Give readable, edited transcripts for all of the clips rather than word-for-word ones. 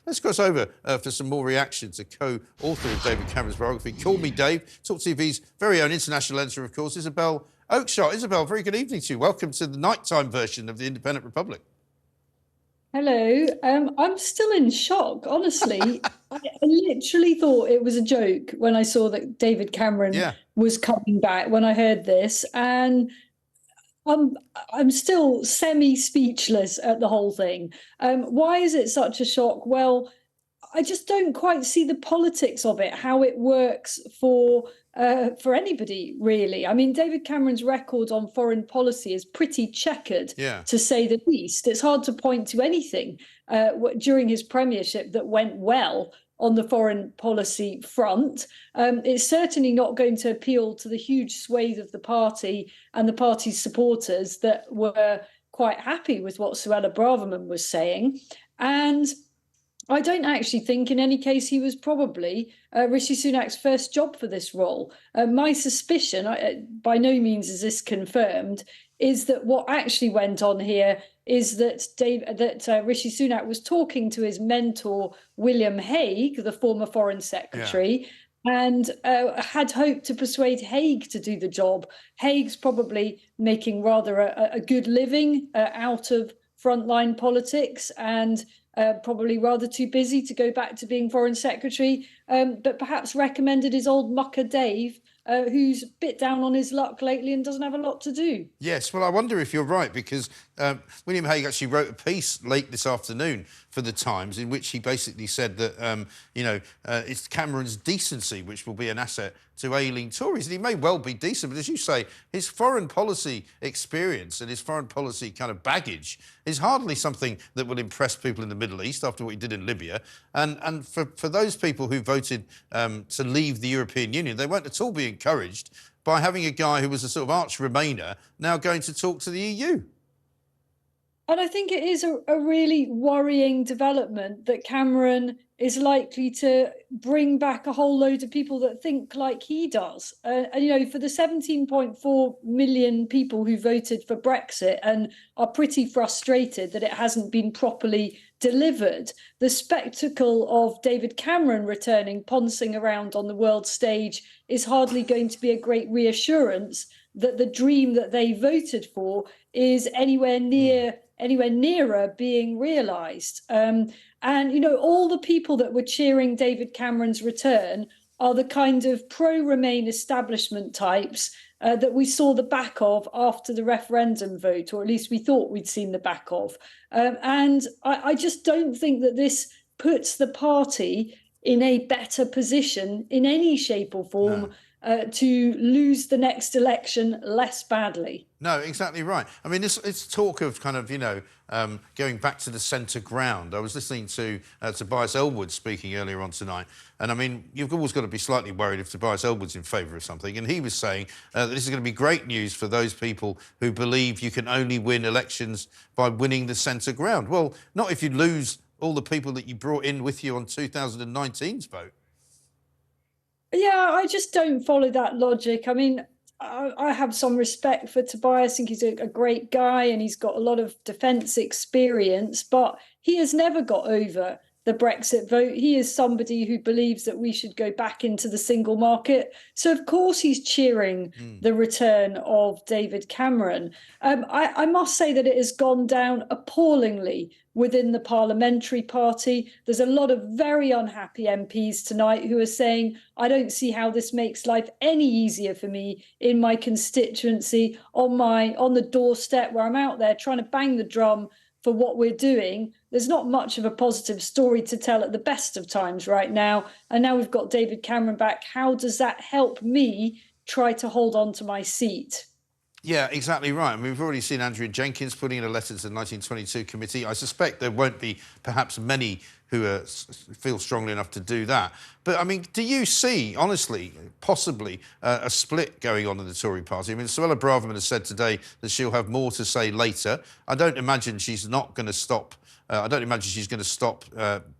let's cross over for some more reactions. A co-author of David Cameron's biography, Call Me Dave, TalkTV's very own international editor, of course, Isabel Oakeshott. Isabel, very good evening to you. Welcome to the nighttime version of the Independent Republic. Hello. I'm still in shock, honestly. I literally thought it was a joke when I saw that David Cameron was coming back, when I heard this, and I'm still semi-speechless at the whole thing. Why is it such a shock? Well, I just don't quite see the politics of it, how it works for anybody, really. I mean, David Cameron's record on foreign policy is pretty checkered, to say the least. It's hard to point to anything during his premiership that went well on the foreign policy front. It's certainly not going to appeal to the huge swathe of the party and the party's supporters that were quite happy with what Suella Braverman was saying. And I don't actually think, in any case, he was probably Rishi Sunak's first job for this role. My suspicion, by no means is this confirmed, is that what actually went on here is that Rishi Sunak was talking to his mentor, William Hague, the former Foreign Secretary, and had hoped to persuade Hague to do the job. Hague's probably making rather a good living out of frontline politics and probably rather too busy to go back to being Foreign Secretary, but perhaps recommended his old mucker Dave, who's a bit down on his luck lately and doesn't have a lot to do. Yes, well, I wonder if you're right, because William Hague actually wrote a piece late this afternoon for The Times in which he basically said that, it's Cameron's decency which will be an asset to ailing Tories. And he may well be decent, but as you say, his foreign policy experience and his foreign policy kind of baggage is hardly something that will impress people in the Middle East after what he did in Libya. And for those people who voted to leave the European Union, they won't at all be encouraged by having a guy who was a sort of arch Remainer now going to talk to the EU. And I think it is a really worrying development that Cameron is likely to bring back a whole load of people that think like he does. And, for the 17.4 million people who voted for Brexit and are pretty frustrated that it hasn't been properly delivered, the spectacle of David Cameron returning, poncing around on the world stage is hardly going to be a great reassurance that the dream that they voted for is anywhere nearer being realised. And, all the people that were cheering David Cameron's return are the kind of pro-Remain establishment types that we saw the back of after the referendum vote, or at least we thought we'd seen the back of. And I just don't think that this puts the party in a better position in any shape or form to lose the next election less badly. No, exactly right. I mean, it's talk of kind of, going back to the centre ground. I was listening to Tobias Ellwood speaking earlier on tonight, and I mean, you've always got to be slightly worried if Tobias Ellwood's in favour of something, and he was saying that this is going to be great news for those people who believe you can only win elections by winning the centre ground. Well, not if you lose all the people that you brought in with you on 2019's vote. Yeah, I just don't follow that logic. I mean, I have some respect for Tobias. I think he's a great guy and he's got a lot of defence experience, but he has never got over the Brexit vote. He is somebody who believes that we should go back into the single market. So, of course, he's cheering the return of David Cameron. I must say that it has gone down appallingly within the parliamentary party. There's a lot of very unhappy MPs tonight who are saying, I don't see how this makes life any easier for me in my constituency, on the doorstep where I'm out there trying to bang the drum for what we're doing. There's not much of a positive story to tell at the best of times right now. And now we've got David Cameron back. How does that help me try to hold on to my seat? Yeah, exactly right. I mean, we've already seen Andrea Jenkins putting in a letter to the 1922 committee. I suspect there won't be perhaps many who feel strongly enough to do that. But, I mean, do you see, honestly, possibly a split going on in the Tory party? I mean, Suella Braverman has said today that she'll have more to say later. I don't imagine she's not going to stop. I don't imagine she's going to stop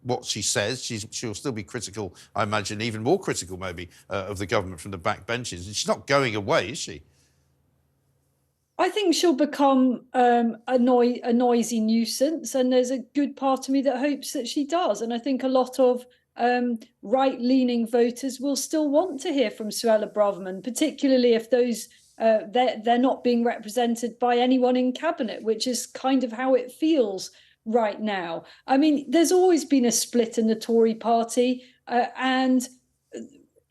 what she says. She'll still be critical, I imagine, even more critical maybe, of the government from the backbenches. And she's not going away, is she? I think she'll become a noisy nuisance, and there's a good part of me that hopes that she does. And I think a lot of right-leaning voters will still want to hear from Suella Braverman, particularly if those they're not being represented by anyone in cabinet, which is kind of how it feels right now. I mean, there's always been a split in the Tory party, and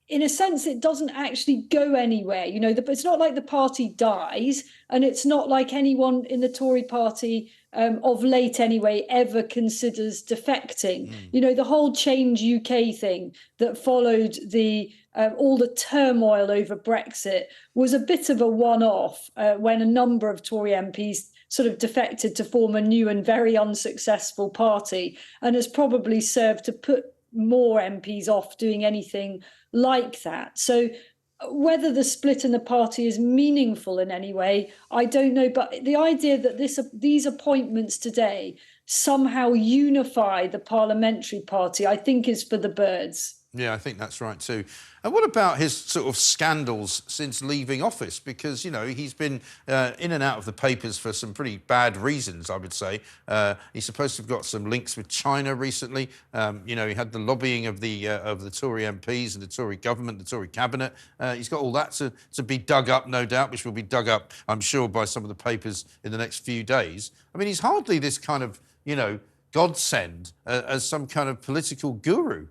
in a sense, it doesn't actually go anywhere. You know, it's not like the party dies, and it's not like anyone in the Tory party, of late anyway, ever considers defecting. You know, the whole Change UK thing that followed the all the turmoil over Brexit was a bit of a one-off when a number of Tory MPs sort of defected to form a new and very unsuccessful party, and has probably served to put more MPs off doing anything like that. So whether the split in the party is meaningful in any way, I don't know. But the idea that these appointments today somehow unify the parliamentary party, I think, is for the birds. Yeah, I think that's right too. And what about his sort of scandals since leaving office? Because, you know, he's been in and out of the papers for some pretty bad reasons, I would say. He's supposed to have got some links with China recently. You know, he had the lobbying of the Tory MPs and the Tory government, the Tory cabinet. He's got all that to be dug up, no doubt, which will be dug up, I'm sure, by some of the papers in the next few days. I mean, he's hardly this kind of, you know, godsend as some kind of political guru.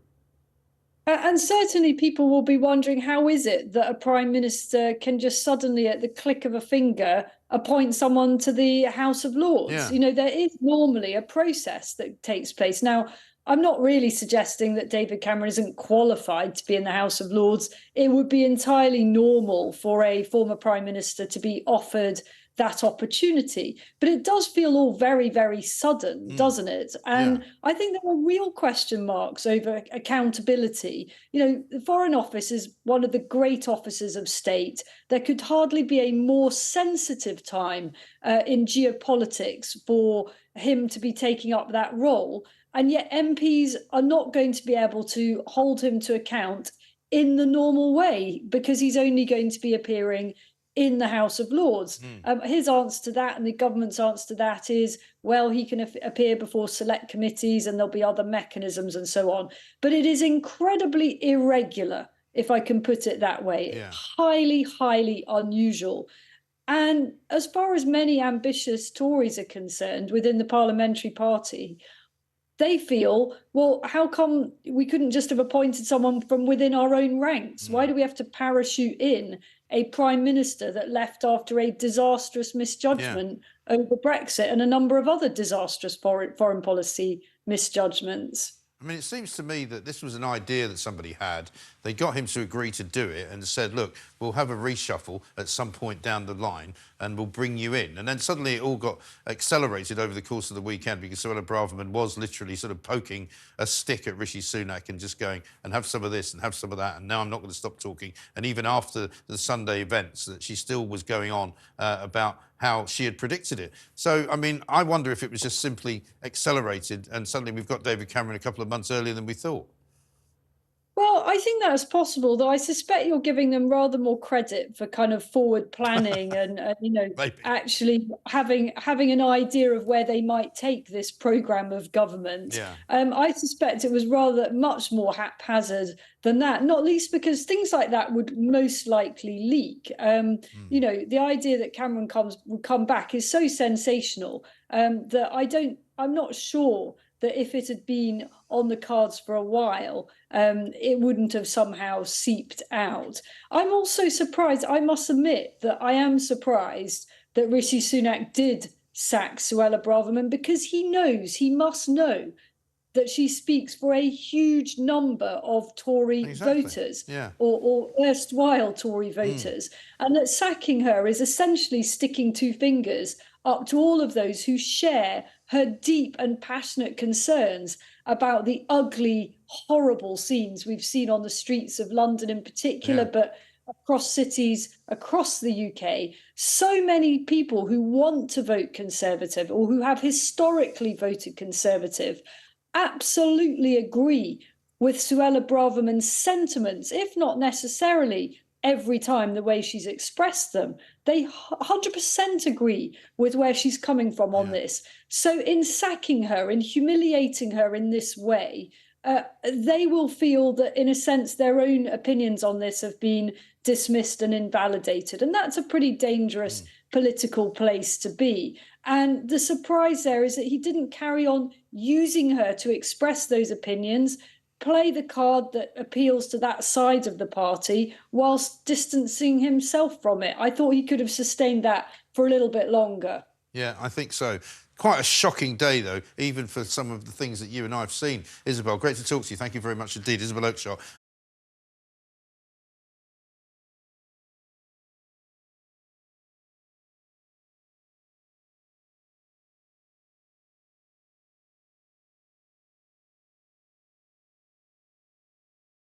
And certainly people will be wondering, how is it that a prime minister can just suddenly, at the click of a finger, appoint someone to the House of Lords? Yeah. You know, there is normally a process that takes place. Now, I'm not really suggesting that David Cameron isn't qualified to be in the House of Lords. It would be entirely normal for a former prime minister to be offered that opportunity. But it does feel all very, very sudden, doesn't it? And I think there are real question marks over accountability. You know, the Foreign Office is one of the great offices of state. There could hardly be a more sensitive time in geopolitics for him to be taking up that role. And yet MPs are not going to be able to hold him to account in the normal way, because he's only going to be appearing in the House of Lords. His answer to that, and the government's answer to that, is, well, he can appear before select committees and there'll be other mechanisms and so on. But it is incredibly irregular, if I can put it that way. Yeah. Highly, highly unusual. And as far as many ambitious Tories are concerned within the parliamentary party, they feel, well, how come we couldn't just have appointed someone from within our own ranks? Why do we have to parachute in a prime minister that left after a disastrous misjudgment over Brexit and a number of other disastrous foreign policy misjudgments? I mean, it seems to me that this was an idea that somebody had. They got him to agree to do it and said, look, we'll have a reshuffle at some point down the line and we'll bring you in. And then suddenly it all got accelerated over the course of the weekend because Suella Braverman was literally sort of poking a stick at Rishi Sunak and just going, and have some of this and have some of that, and now I'm not going to stop talking. And even after the Sunday events, that she still was going on about how she had predicted it. So, I mean, I wonder if it was just simply accelerated and suddenly we've got David Cameron a couple of months earlier than we thought. Well, I think that's possible, though I suspect you're giving them rather more credit for kind of forward planning and you know, actually having an idea of where they might take this programme of government. Yeah. I suspect it was rather much more haphazard than that, not least because things like that would most likely leak. You know, the idea that Cameron will come back is so sensational that I'm not sure that if it had been on the cards for a while, it wouldn't have somehow seeped out. I'm also surprised, I must admit that I am surprised that Rishi Sunak did sack Suella Braverman, because he must know that she speaks for a huge number of Tory voters, or erstwhile Tory voters, and that sacking her is essentially sticking two fingers up to all of those who share her deep and passionate concerns about the ugly, horrible scenes we've seen on the streets of London in particular, but across cities across the UK. So many people who want to vote Conservative or who have historically voted Conservative absolutely agree with Suella Braverman's sentiments, if not necessarily every time the way she's expressed them. They 100% agree with where she's coming from on this. So in sacking her, in humiliating her in this way, they will feel that, in a sense, their own opinions on this have been dismissed and invalidated. And that's a pretty dangerous political place to be. And the surprise there is that he didn't carry on using her to express those opinions, play the card that appeals to that side of the party whilst distancing himself from it. I thought he could have sustained that for a little bit longer. Yeah, I think so. Quite a shocking day, though, even for some of the things that you and I have seen. Isabel, great to talk to you. Thank you very much indeed. Isabel Oakeshott.